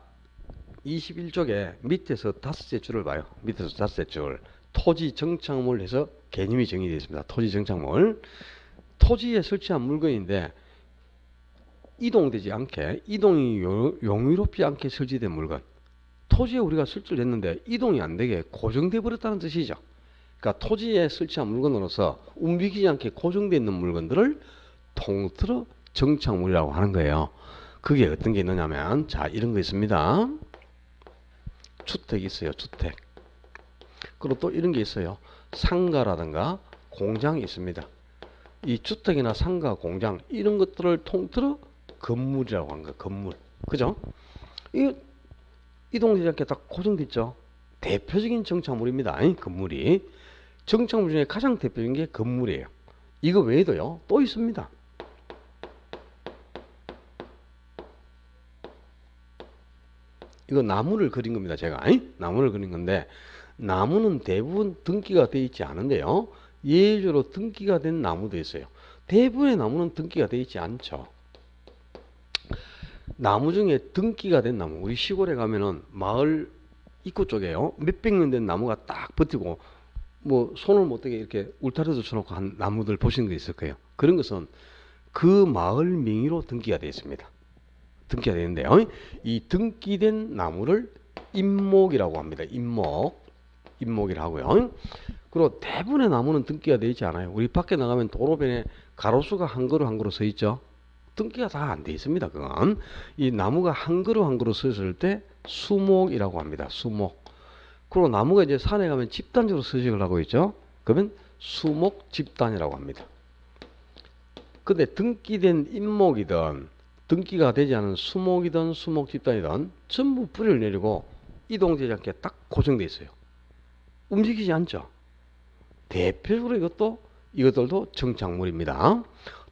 21쪽에 밑에서 5째 줄을 봐요. 밑에서 5째 줄. 토지 정착물 해서 개념이 정의되어 있습니다. 토지 정착물. 토지에 설치한 물건인데 이동되지 않게, 이동이 용이롭지 않게 설치된 물건. 토지에 우리가 설치를 했는데 이동이 안 되게 고정돼 버렸다는 뜻이죠. 그러니까 토지에 설치한 물건으로서 움직이지 않게 고정되어 있는 물건들을 통틀어 정착물이라고 하는 거예요. 그게 어떤 게 있느냐면, 자, 이런 거 있습니다. 주택이 있어요. 주택. 그리고 또 이런 게 있어요. 상가라든가 공장이 있습니다. 이 주택이나 상가, 공장 이런 것들을 통틀어 건물이라고 하는 거예요. 건물. 그죠? 이동되지 않게 딱 고정됐죠. 대표적인 정착물입니다. 건물이. 정착물 중에 가장 대표적인 게 건물이에요. 이거 외에도요. 또 있습니다. 이거 나무를 그린 겁니다. 제가. 나무를 그린 건데, 나무는 대부분 등기가 되어 있지 않은데요. 예외적으로 등기가 된 나무도 있어요. 대부분의 나무는 등기가 되어 있지 않죠. 나무 중에 등기가 된 나무, 우리 시골에 가면은 마을 입구 쪽에요. 몇백 년 된 나무가 딱 버티고 뭐 손을 못 대게 이렇게 울타리도 쳐놓고 한 나무들 보시는 거 있을 거예요. 그런 것은 그 마을 명의로 등기가 되어 있습니다. 등기가 되는데요. 이 등기된 나무를 임목이라고 합니다. 임목이라고 하고요. 그리고 대부분의 나무는 등기가 되어 있지 않아요. 우리 밖에 나가면 도로변에 가로수가 한 그루 한 그루 서 있죠. 등기가 다 안 돼 있습니다. 그건 이 나무가 한 그루 한 그루 서 있을 때 수목이라고 합니다. 수목. 그리고 나무가 이제 산에 가면 집단적으로 서식을 하고 있죠. 그러면 수목 집단이라고 합니다. 근데 등기된 임목이든 등기가 되지 않은 수목이든 수목 집단이든 전부 뿌리를 내리고 이동되지 않게 딱 고정되어 있어요. 움직이지 않죠. 대표적으로 이것들도 정착물입니다.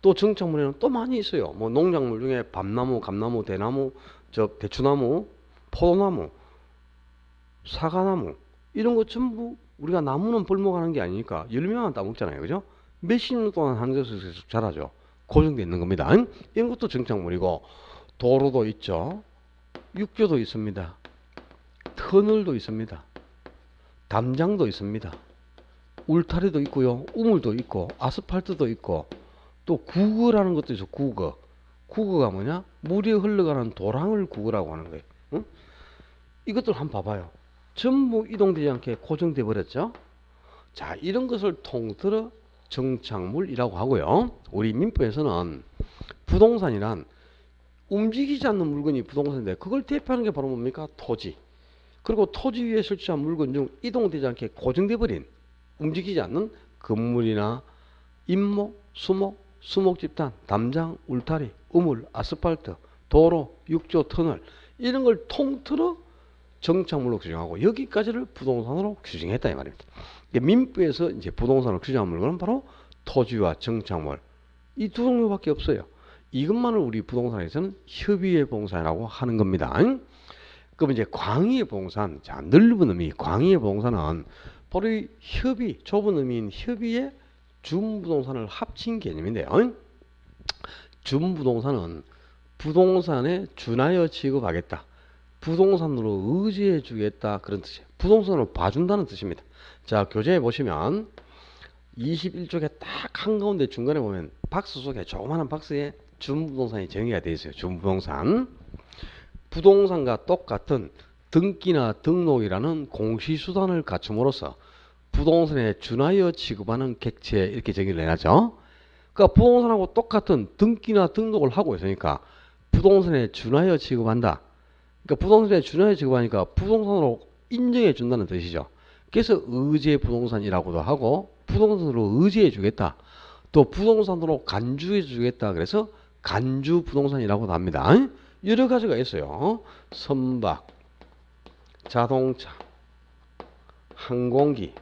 또 정착물에는 또 많이 있어요. 뭐 농작물 중에 밤나무, 감나무, 대나무, 대추나무, 포도나무, 사과나무 이런 거 전부 우리가 나무는 벌목하는 게 아니니까 열매만 따먹잖아요. 그죠? 몇십 년 동안 한 곳에서 계속 자라죠. 고정되어 있는 겁니다. 이런 것도 정착물이고, 도로도 있죠. 육교도 있습니다. 터널도 있습니다. 담장도 있습니다. 울타리도 있고요. 우물도 있고 아스팔트도 있고, 또 구거라는 것도 있어. 구거. 구거가 뭐냐? 물이 흘러가는 도랑을 구거라고 하는 거예요. 응? 이것들 한번 봐봐요. 전부 이동되지 않게 고정돼 버렸죠. 자, 이런 것을 통틀어 정착물이라고 하고요. 우리 민법에서는 부동산이란 움직이지 않는 물건이 부동산인데, 그걸 대표하는 게 바로 뭡니까? 토지. 그리고 토지 위에 설치한 물건 중 이동되지 않게 고정돼 버린 움직이지 않는 건물이나 임목, 수목 집단, 담장, 울타리, 우물, 아스팔트, 도로, 육조, 터널 이런 걸 통틀어 정착물로 규정하고, 여기까지를 부동산으로 규정했다 이 말입니다. 민법에서 이제 부동산으로 규정한 물건은 바로 토지와 정착물 이 두 종류밖에 없어요. 이것만을 우리 부동산에서는 협의의 부동산이라고 하는 겁니다. 그럼 이제 광의의 부동산, 자, 넓은 의미 광의의 부동산은 바로 이 협의, 좁은 의미인 협의의 준부동산을 합친 개념인데요. 준부동산은 부동산에 준하여 취급하겠다, 부동산으로 의지해 주겠다 그런 뜻이에요. 부동산으로 봐준다는 뜻입니다. 자, 교재에 보시면 21쪽에 딱 한가운데 중간에 보면 박스 속에 조그마한 박스에 준부동산이 정의가 되어 있어요. 준부동산. 부동산과 똑같은 등기나 등록이라는 공시수단을 갖춤으로써 부동산에 준하여 취급하는 객체 이렇게 정의를 내놨죠. 그러니까 부동산하고 똑같은 등기나 등록을 하고 있으니까 부동산에 준하여 취급한다. 그러니까 부동산에 준하여 취급하니까 부동산으로 인정해 준다는 뜻이죠. 그래서 의제 부동산이라고도 하고 부동산으로 의제해 주겠다. 또 부동산으로 간주해 주겠다. 그래서 간주 부동산이라고도 합니다. 여러 가지가 있어요. 선박, 자동차, 항공기,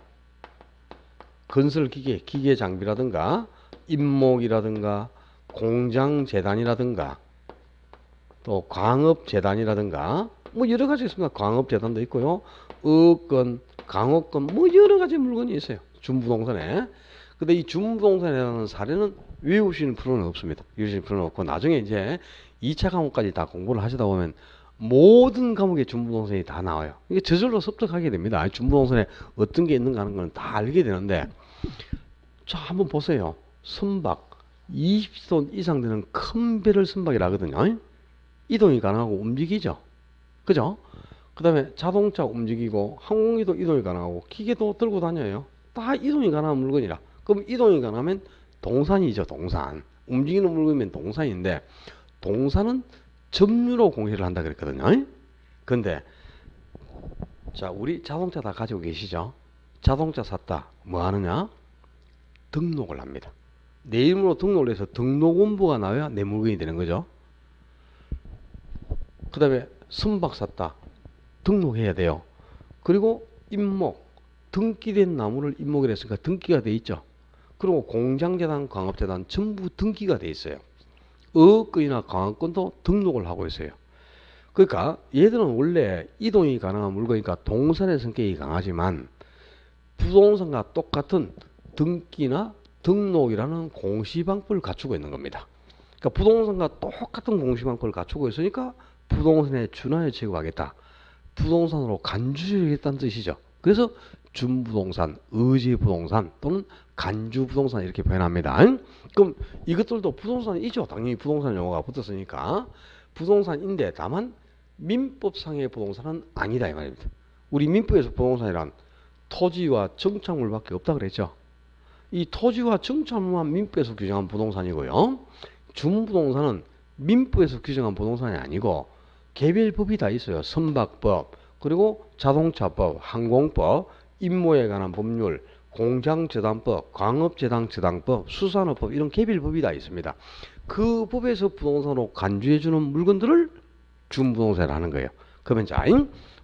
건설기계, 기계장비라든가 임목이라든가 공장재단이라든가 또 광업재단이라든가 뭐 여러 가지 있습니다. 광업재단도 있고요. 어건, 강업건 뭐 여러 가지 물건이 있어요. 준부동산에. 근데 이 준부동산이라는 사례는 외우시는 필요는 없습니다. 외우시는 필요는 없고 나중에 이제 2차 과목까지 다 공부를 하시다 보면 모든 과목에 준부동산이 다 나와요. 이게 저절로 습득하게 됩니다. 준부동산에 어떤 게 있는가 하는 건 다 알게 되는데 자 한번 보세요. 선박 20톤 이상 되는 큰 배를 선박이라 하거든요. 이동이 가능하고 움직이죠. 그죠? 그 다음에 자동차 움직이고 항공기도 이동이 가능하고 기계도 들고 다녀요. 다 이동이 가능한 물건이라. 그럼 이동이 가능하면 동산이죠. 동산. 움직이는 물건이면 동산인데 동산은 점유로 공시를 한다 그랬거든요. 근데 자 우리 자동차 다 가지고 계시죠? 자동차 샀다. 뭐 하느냐? 등록을 합니다. 내 이름으로 등록을 해서 등록원부가 나와야 내 물건이 되는 거죠. 그 다음에 선박 샀다. 등록해야 돼요. 그리고 임목, 등기된 나무를 임목을 했으니까 등기가 돼 있죠. 그리고 공장재단, 광업재단 전부 등기가 돼 있어요. 어업권이나 강화권도 등록을 하고 있어요. 그러니까 얘들은 원래 이동이 가능한 물건이니까 동산의 성격이 강하지만 부동산과 똑같은 등기나 등록이라는 공시방법을 갖추고 있는 겁니다. 그러니까 부동산과 똑같은 공시방법을 갖추고 있으니까 부동산에 준하여 취급하겠다. 부동산으로 간주해야겠다는 뜻이죠. 그래서 준부동산, 의제부동산 또는 간주부동산 이렇게 표현합니다. 그럼 이것들도 부동산이죠. 당연히 부동산 용어가 붙었으니까 부동산인데 다만 민법상의 부동산은 아니다 이 말입니다. 우리 민법에서 부동산이란 토지와 정착물밖에 없다 그랬죠. 이 토지와 정착물만 민법에서 규정한 부동산이고요. 준부동산은 민법에서 규정한 부동산이 아니고 개별법이 다 있어요. 선박법, 그리고 자동차법, 항공법, 임모에 관한 법률, 공장재단법, 광업재단법, 수산업법 이런 개별법이 다 있습니다. 그 법에서 부동산으로 간주해주는 물건들을 준부동산이라고 하는 거예요. 그러면 자,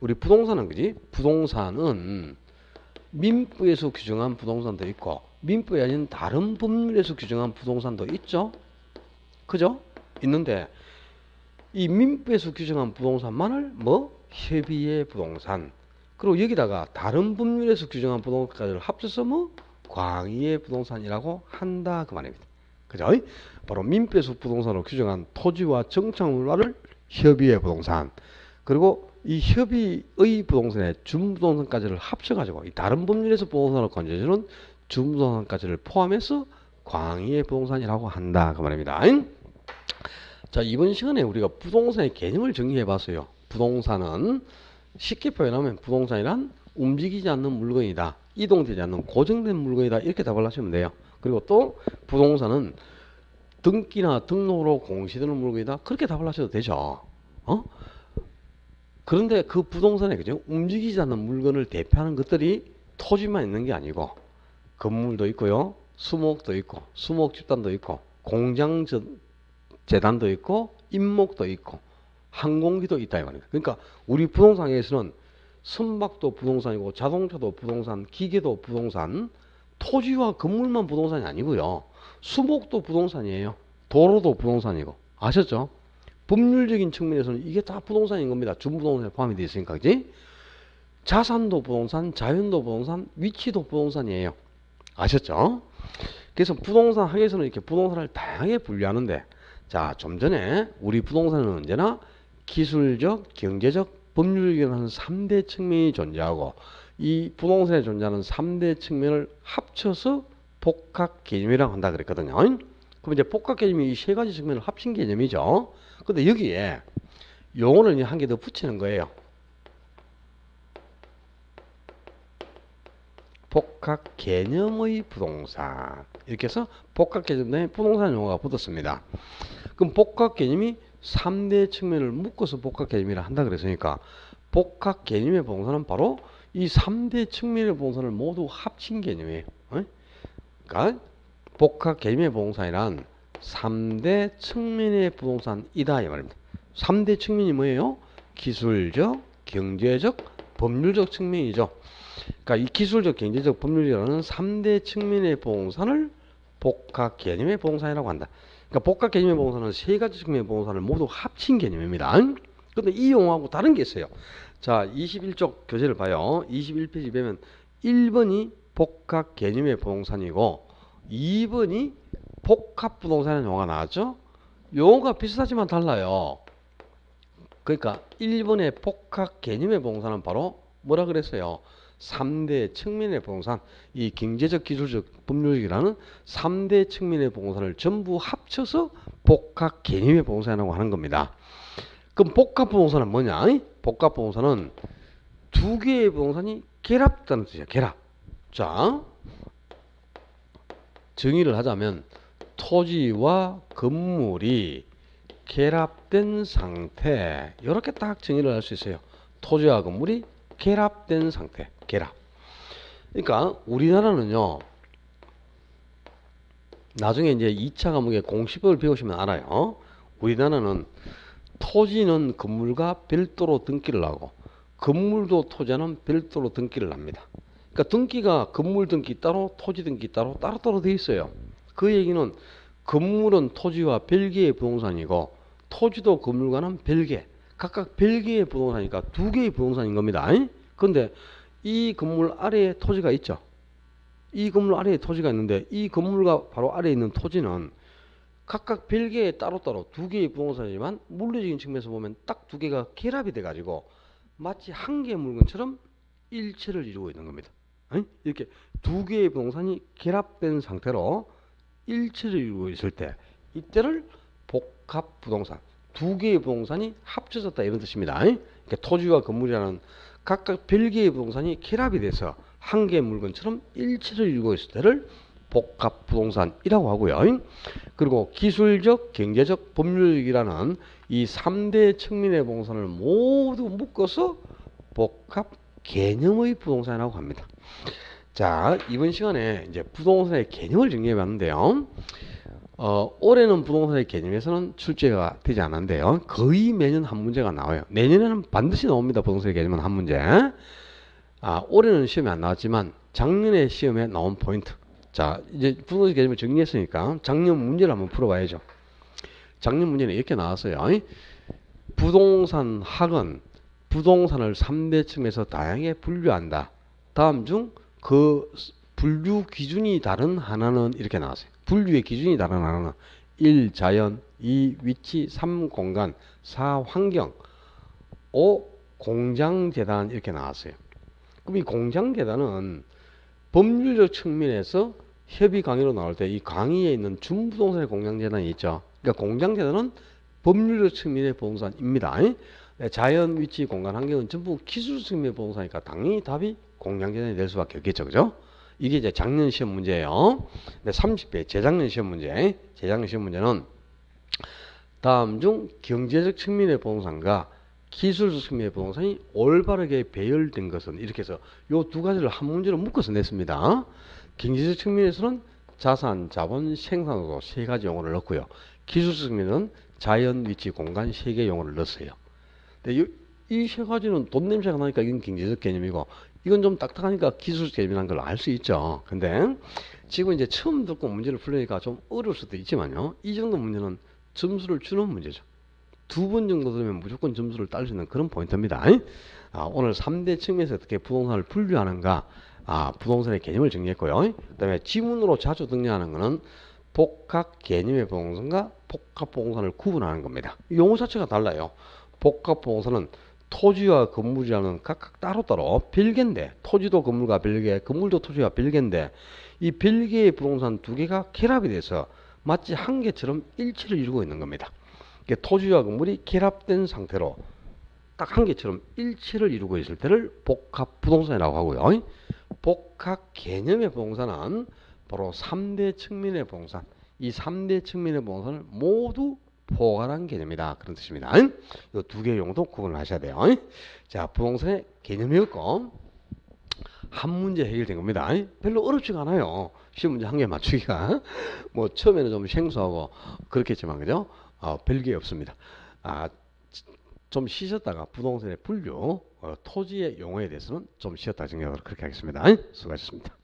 우리 부동산은 그지? 부동산은 민법에서 규정한 부동산도 있고 민법이 아닌 다른 법률에서 규정한 부동산도 있죠. 그죠? 있는데 이 민법에서 규정한 부동산만을 뭐 협의의 부동산 그리고 여기다가 다른 법률에서 규정한 부동산까지를 합쳐서 뭐 광의의 부동산이라고 한다 그 말입니다. 그죠? 바로 민법에서 부동산으로 규정한 토지와 정착물을 협의의 부동산 그리고 이 협의의 부동산에 준부동산까지를 합쳐가지고 이 다른 법률에서 부동산을 건져주는 준부동산까지를 포함해서 광의의 부동산이라고 한다 그 말입니다. 자 이번 시간에 우리가 부동산의 개념을 정리해 봤어요. 부동산은 쉽게 표현하면 부동산이란 움직이지 않는 물건이다. 이동되지 않는 고정된 물건이다. 이렇게 답을 하시면 돼요. 그리고 또 부동산은 등기나 등록으로 공시되는 물건이다. 그렇게 답을 하셔도 되죠. 그런데 그 부동산에 그죠? 움직이지 않는 물건을 대표하는 것들이 토지만 있는 게 아니고 건물도 있고요. 수목도 있고 수목 집단도 있고 공장 재단도 있고 임목도 있고 항공기도 있다 이 말입니다. 그러니까 우리 부동산에서는 선박도 부동산이고 자동차도 부동산, 기계도 부동산, 토지와 건물만 부동산이 아니고요. 수목도 부동산이에요. 도로도 부동산이고 아셨죠? 법률적인 측면에서는 이게 다 부동산인 겁니다. 준부동산에 포함이 되어 있으니까 그지? 자산도 부동산, 자연도 부동산, 위치도 부동산이에요. 아셨죠? 그래서 부동산 학에서는 이렇게 부동산을 다양하게 분류하는데 자, 좀 전에 우리 부동산은 언제나 기술적, 경제적, 법률적인 한 3대 측면이 존재하고 이 부동산에 존재하는 3대 측면을 합쳐서 복합 개념이라고 한다 그랬거든요. 그럼 이제 복합 개념이 이 세 가지 측면을 합친 개념이죠. 근데 여기에 용어를 한 개 더 붙이는 거예요. 복합 개념의 부동산. 이렇게 해서 복합 개념에 부동산 용어가 붙었습니다. 그럼 복합 개념이 3대 측면을 묶어서 복합 개념이라 한다 그랬으니까 복합 개념의 부동산은 바로 이 3대 측면의 부동산을 모두 합친 개념이에요. 그러니까 복합 개념의 부동산이란 3대 측면의 부동산이다 이 말입니다. 3대 측면이 뭐예요? 기술적, 경제적, 법률적 측면이죠. 그러니까 이 기술적, 경제적, 법률이라는 3대 측면의 부동산을 복합 개념의 부동산이라고 한다. 그러니까 복합 개념의 부동산은 세 가지 측면의 부동산을 모두 합친 개념입니다. 근데 이 용어하고 다른 게 있어요. 자, 21쪽 교재를 봐요. 21페이지 보면 1번이 복합 개념의 부동산이고 2번이 복합 부동산이라는 용어가 나왔죠. 용어가 비슷하지만 달라요. 그러니까 1번의 복합 개념의 부동산은 바로 뭐라 그랬어요? 3대 측면의 부동산, 이 경제적, 기술적, 법률적이라는 3대 측면의 부동산을 전부 합쳐서 복합 개념의 부동산이라고 하는 겁니다. 그럼 복합 부동산은 뭐냐? 복합 부동산은 두 개의 부동산이 결합된다는 뜻이야. 결합. 자, 정의를 하자면 토지와 건물이 결합된 상태, 이렇게 딱 정의를 할 수 있어요. 토지와 건물이 결합된 상태, 결합. 그러니까 우리나라는요, 나중에 이제 2차 과목에 공시법을 배우시면 알아요. 우리나라는 토지는 건물과 별도로 등기를 하고 건물도 토지는 별도로 등기를 합니다. 그러니까 등기가 건물 등기 따로, 토지 등기 따로 따로따로 되어 있어요. 그 얘기는 건물은 토지와 별개의 부동산이고 토지도 건물과는 별개, 각각 별개의 부동산이니까 두 개의 부동산인 겁니다. 그런데 이 건물 아래에 토지가 있죠. 이 건물 아래에 토지가 있는데 이 건물과 바로 아래에 있는 토지는 각각 별개의 따로따로 두 개의 부동산이지만 물리적인 측면에서 보면 딱 두 개가 결합이 돼가지고 마치 한 개의 물건처럼 일체를 이루고 있는 겁니다. 이렇게 두 개의 부동산이 결합된 상태로 일체를 이루고 있을 때 이때를 복합 부동산, 두 개의 부동산이 합쳐졌다 이런 뜻입니다. 그러니까 토지와 건물이라는 각각 별개의 부동산이 결합이 돼서 한 개의 물건처럼 일체를 이루고 있을 때를 복합 부동산이라고 하고요. 그리고 기술적, 경제적, 법률적이라는 이 3대 측면의 부동산을 모두 묶어서 복합 개념의 부동산이라고 합니다. 자, 이번 시간에 이제 부동산의 개념을 정리해 봤는데요. 올해는 부동산의 개념에서는 출제가 되지 않았는데요. 거의 매년 한 문제가 나와요. 내년에는 반드시 나옵니다. 부동산의 개념은 한 문제. 올해는 시험에 안 나왔지만 작년에 시험에 나온 포인트. 자, 이제 부동산 개념을 정리했으니까 작년 문제를 한번 풀어봐야죠. 작년 문제는 이렇게 나왔어요. 부동산 학은 부동산을 3대 층에서 다양하게 분류한다. 다음 중 그 분류 기준이 다른 하나는 이렇게 나왔어요. 분류의 기준이 다른 하나는 1. 자연, 2. 위치, 3. 공간, 4. 환경, 5. 공장재단 이렇게 나왔어요. 그럼 이 공장재단은 법률적 측면에서 협의 강의로 나올 때 이 강의에 있는 준부동산의 공장재단이 있죠. 그러니까 공장재단은 법률적 측면의 부동산입니다. 자연, 위치, 공간, 환경은 전부 기술적 측면의 부동산이니까 당연히 답이 공장재단이 될 수밖에 없겠죠. 그죠? 이게 이제 작년 시험 문제예요. 30회 재작년 시험 문제. 재작년 시험 문제는 다음 중 경제적 측면의 부동산과 기술적 측면의 부동산이 올바르게 배열된 것은 이렇게 해서 요 두 가지를 한 문제로 묶어서 냈습니다. 경제적 측면에서는 자산, 자본, 생산으로 세 가지 용어를 넣고요. 기술적 측면은 자연, 위치, 공간 세 개 용어를 넣었어요. 근데 이 세 가지는 돈 냄새가 나니까 이건 경제적 개념이고 이건 좀 딱딱하니까 기술적 개념이라는 걸 알 수 있죠. 근데 지금 이제 처음 듣고 문제를 풀려니까 좀 어려울 수도 있지만요. 이 정도 문제는 점수를 주는 문제죠. 두 번 정도 들으면 무조건 점수를 딸 수 있는 그런 포인트입니다. 오늘 3대 측면에서 어떻게 부동산을 분류하는가, 부동산의 개념을 정리했고요. 그 다음에 지문으로 자주 등장하는 것은 복합 개념의 부동산과 복합 부동산을 구분하는 겁니다. 용어 자체가 달라요. 복합 부동산은 토지와 건물이라는 각각 따로따로 별개인데 토지도 건물과 별개, 건물도 토지와 별개인데 이 별개의 부동산 두 개가 결합이 돼서 마치 한 개처럼 일체를 이루고 있는 겁니다. 토지와 건물이 결합된 상태로 딱 한 개처럼 일체를 이루고 있을 때를 복합 부동산이라고 하고요. 복합 개념의 부동산은 바로 3대 측면의 부동산, 이 3대 측면의 부동산을 모두 포괄한 개념이다. 그런 뜻입니다. 이 두 개의 용도 구분을 하셔야 돼요. 자, 부동산의 개념이었고 한 문제 해결된 겁니다. 별로 어렵지가 않아요. 시험 문제 한 개 맞추기가 뭐 처음에는 좀 생소하고 그렇겠지만 그죠? 별게 없습니다. 좀 쉬셨다가 부동산의 분류, 토지의 용어에 대해서는 좀 쉬었다 생각을 그렇게 하겠습니다. 수고하셨습니다.